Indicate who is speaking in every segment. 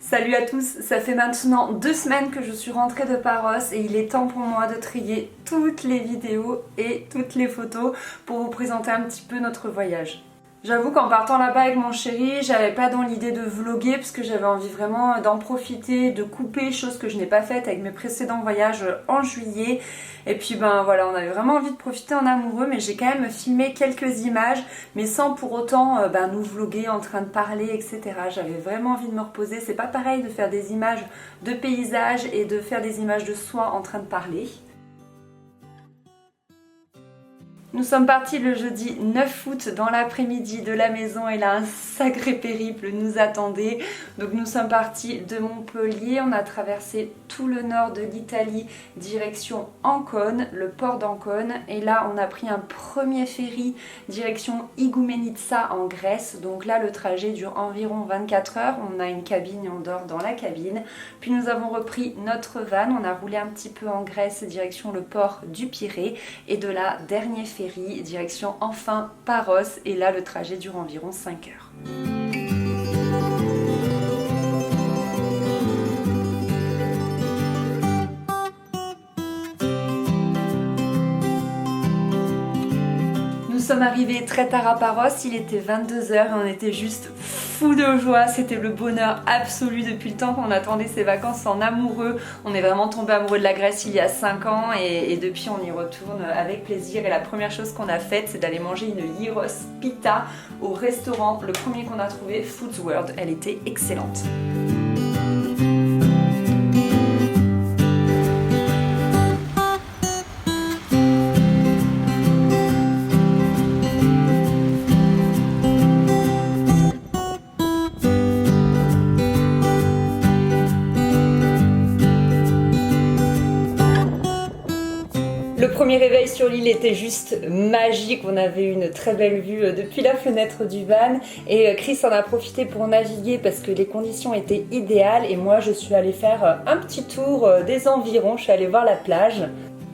Speaker 1: Salut à tous, ça fait maintenant 2 semaines que je suis rentrée de Paros et il est temps pour moi de trier toutes les vidéos et toutes les photos pour vous présenter un petit peu notre voyage. J'avoue qu'en partant là-bas avec mon chéri, j'avais pas dans l'idée de vlogger parce que j'avais envie vraiment d'en profiter, de couper, chose que je n'ai pas faite avec mes précédents voyages en juillet. Et puis ben voilà, on avait vraiment envie de profiter en amoureux, mais j'ai quand même filmé quelques images, mais sans pour autant nous vlogger en train de parler, etc. J'avais vraiment envie de me reposer. C'est pas pareil de faire des images de paysages et de faire des images de soi en train de parler. Nous sommes partis le jeudi 9 août dans l'après-midi de la maison et là un sacré périple nous attendait. Donc nous sommes partis de Montpellier, on a traversé tout le nord de l'Italie direction Ancône, le port d'Ancône, et là on a pris un premier ferry direction Igoumenitsa en Grèce. Donc là le trajet dure environ 24 heures, on a une cabine et on dort dans la cabine. Puis nous avons repris notre van, on a roulé un petit peu en Grèce direction le port du Pirée et de là dernier ferry direction enfin Paros et là le trajet dure environ 5 heures. Nous sommes arrivés très tard à Paros, il était 22 h et on était juste fous de joie, c'était le bonheur absolu depuis le temps qu'on attendait ces vacances en amoureux. On est vraiment tombé amoureux de la Grèce il y a 5 ans et depuis on y retourne avec plaisir. Et la première chose qu'on a faite, c'est d'aller manger une gyros pita au restaurant, le premier qu'on a trouvé, Foods World. Elle était excellente. Le premier réveil sur l'île était juste magique, on avait une très belle vue depuis la fenêtre du van et Chris en a profité pour naviguer parce que les conditions étaient idéales et moi je suis allée faire un petit tour des environs, je suis allée voir la plage.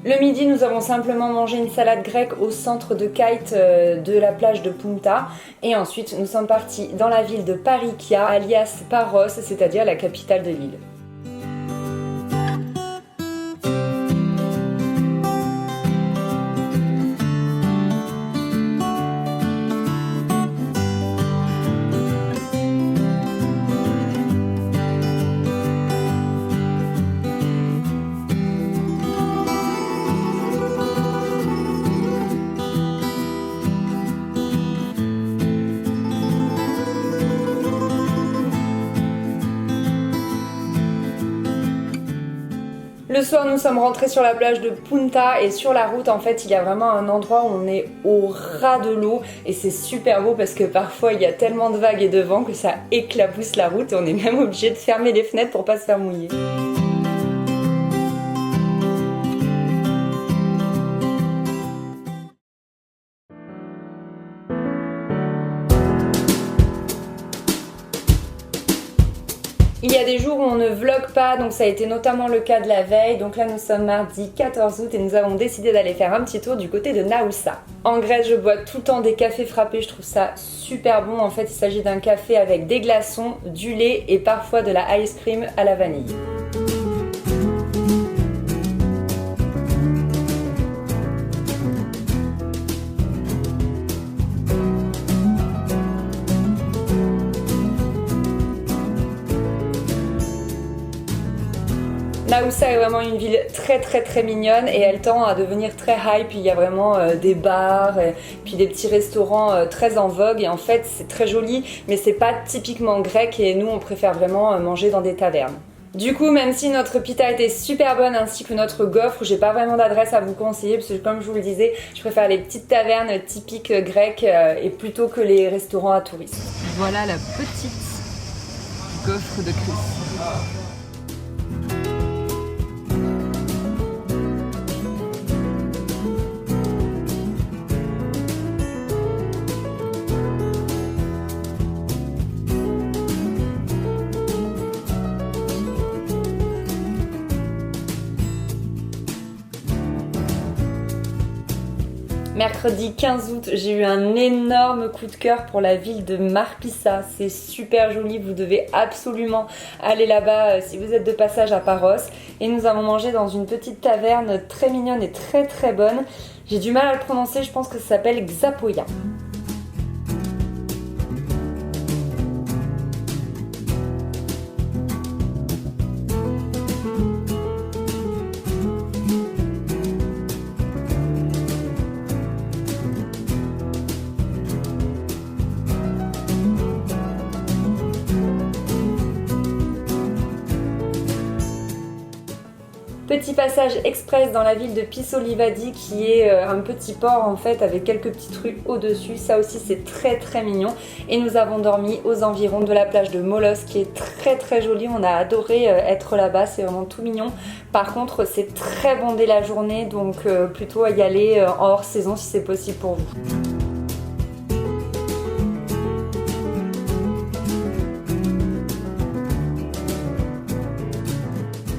Speaker 1: Le midi, nous avons simplement mangé une salade grecque au centre de kite de la plage de Punta et ensuite nous sommes partis dans la ville de Parikia, alias Paros, c'est-à-dire la capitale de l'île. Le soir, nous sommes rentrés sur la plage de Punta et sur la route, en fait, il y a vraiment un endroit où on est au ras de l'eau et c'est super beau parce que parfois il y a tellement de vagues et de vent que ça éclabousse la route et on est même obligé de fermer les fenêtres pour pas se faire mouiller. Il y a des jours où on ne vlog pas, donc ça a été notamment le cas de la veille. Donc là nous sommes mardi 14 août et nous avons décidé d'aller faire un petit tour du côté de Naoussa. En Grèce, je bois tout le temps des cafés frappés, je trouve ça super bon. En fait, il s'agit d'un café avec des glaçons, du lait et parfois de la ice cream à la vanille. Naoussa est vraiment une ville très mignonne et elle tend à devenir très hype. Il y a vraiment des bars, puis des petits restaurants très en vogue et en fait c'est très joli mais c'est pas typiquement grec et nous on préfère vraiment manger dans des tavernes. Du coup, même si notre pita était super bonne ainsi que notre gaufre, j'ai pas vraiment d'adresse à vous conseiller parce que comme je vous le disais, je préfère les petites tavernes typiques grecques et plutôt que les restaurants à touristes. Voilà la petite gaufre de Chris. Mercredi 15 août, j'ai eu un énorme coup de cœur pour la ville de Marpissa. C'est super joli, vous devez absolument aller là-bas si vous êtes de passage à Paros. Et nous avons mangé dans une petite taverne très mignonne et très très bonne. J'ai du mal à le prononcer, je pense que ça s'appelle Xapoya. Petit passage express dans la ville de Pisso-Livadi qui est un petit port en fait avec quelques petites rues au-dessus. Ça aussi c'est très très mignon. Et nous avons dormi aux environs de la plage de Molos qui est très très jolie. On a adoré être là-bas, c'est vraiment tout mignon. Par contre c'est très bondé la journée donc plutôt à y aller en hors saison si c'est possible pour vous.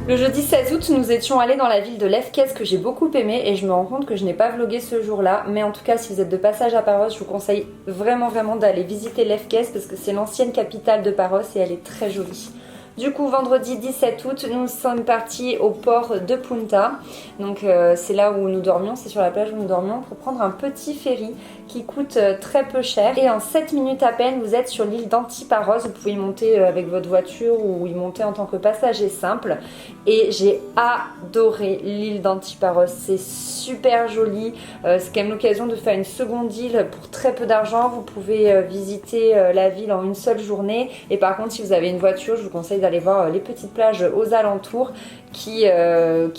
Speaker 1: Le jeudi 16 août, nous étions allés dans la ville de Lefkes que j'ai beaucoup aimé et je me rends compte que je n'ai pas vlogué ce jour-là. Mais en tout cas, si vous êtes de passage à Paros, je vous conseille vraiment d'aller visiter Lefkes parce que c'est l'ancienne capitale de Paros et elle est très jolie. Du coup, vendredi 17 août, nous sommes partis au port de Punta. Donc c'est là où nous dormions, c'est sur la plage où nous dormions pour prendre un petit ferry qui coûte très peu cher. Et en 7 minutes à peine, vous êtes sur l'île d'Antiparos. Vous pouvez y monter avec votre voiture ou y monter en tant que passager simple. Et j'ai adoré l'île d'Antiparos, c'est super joli. C'est quand même l'occasion de faire une seconde île pour très peu d'argent. Vous pouvez visiter la ville en une seule journée. Et par contre, si vous avez une voiture, je vous conseille d'aller voir les petites plages aux alentours qui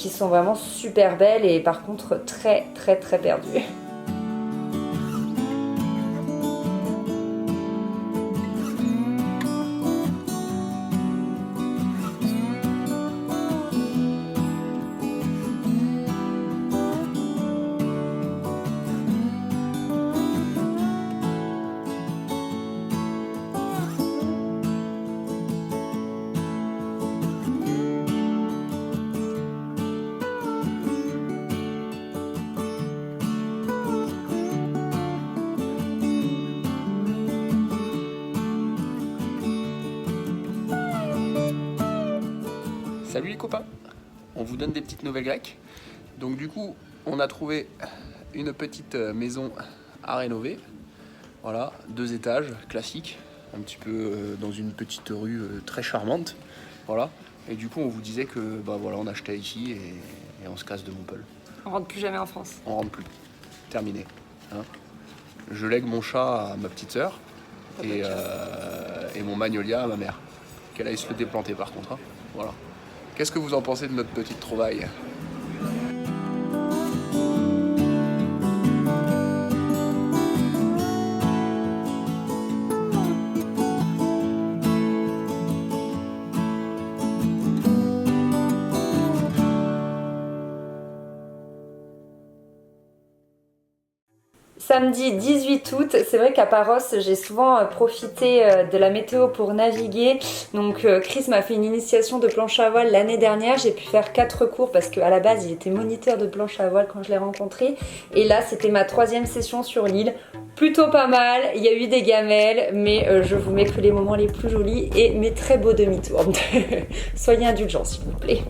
Speaker 1: sont vraiment super belles et par contre très perdues.
Speaker 2: Salut les copains, on vous donne des petites nouvelles grecques. Donc du coup, on a trouvé une petite maison à rénover. Voilà, 2 étages, classique, un petit peu dans une petite rue très charmante. Voilà, et du coup on vous disait que bah voilà, on achetait ici et on se casse de Montpellier.
Speaker 1: On rentre plus jamais en France.
Speaker 2: On rentre plus, terminé. Hein, je lègue mon chat à ma petite sœur et mon magnolia à ma mère. Qu'elle aille se le déplanter par contre. Hein. Voilà. Qu'est-ce que vous en pensez de notre petite trouvaille ?
Speaker 1: Samedi 18 août, c'est vrai qu'à Paros, j'ai souvent profité de la météo pour naviguer. Donc Chris m'a fait une initiation de planche à voile l'année dernière. J'ai pu faire 4 cours parce qu'à la base, il était moniteur de planche à voile quand je l'ai rencontré. Et là, c'était ma 3e session sur l'île. Plutôt pas mal, il y a eu des gamelles, mais je vous mets que les moments les plus jolis et mes très beaux demi-tours. Soyez indulgents s'il vous plaît.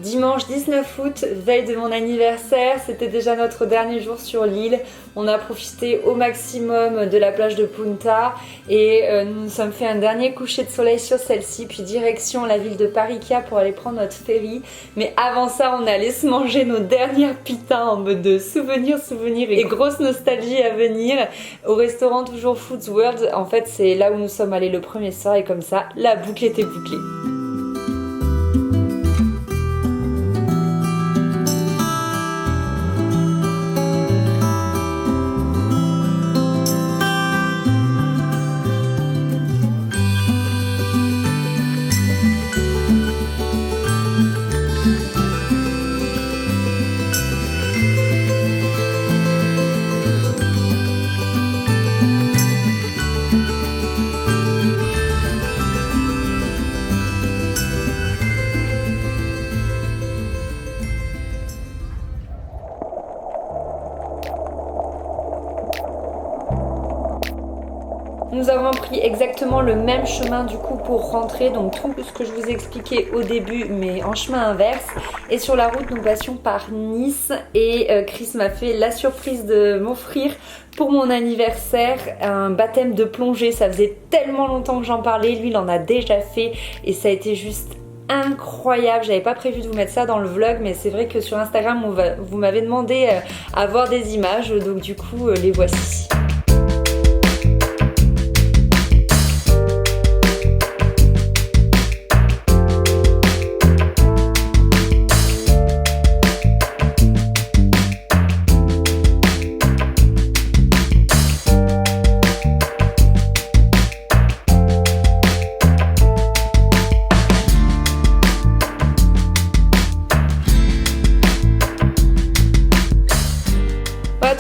Speaker 1: Dimanche 19 août, veille de mon anniversaire, c'était déjà notre dernier jour sur l'île. On a profité au maximum de la plage de Punta et nous nous sommes fait un dernier coucher de soleil sur celle-ci, puis direction la ville de Parikia pour aller prendre notre ferry. Mais avant ça, on allait se manger nos dernières pitas en mode de souvenirs et grosse nostalgie à venir au restaurant toujours Foods World. En fait, c'est là où nous sommes allés le premier soir et comme ça, la boucle était bouclée. Nous avons pris exactement le même chemin du coup pour rentrer, donc tout ce que je vous ai expliqué au début mais en chemin inverse. Et sur la route nous passions par Nice et Chris m'a fait la surprise de m'offrir pour mon anniversaire un baptême de plongée. Ça faisait tellement longtemps que j'en parlais, lui il en a déjà fait et ça a été juste incroyable. J'avais pas prévu de vous mettre ça dans le vlog mais c'est vrai que sur Instagram vous m'avez demandé à voir des images, donc du coup les voici.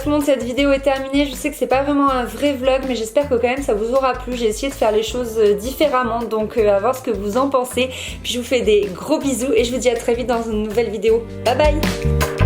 Speaker 1: Tout le monde, cette vidéo est terminée. Je sais que c'est pas vraiment un vrai vlog mais j'espère que quand même ça vous aura plu. J'ai essayé de faire les choses différemment, donc à voir ce que vous en pensez. Puis je vous fais des gros bisous et je vous dis à très vite dans une nouvelle vidéo. Bye bye.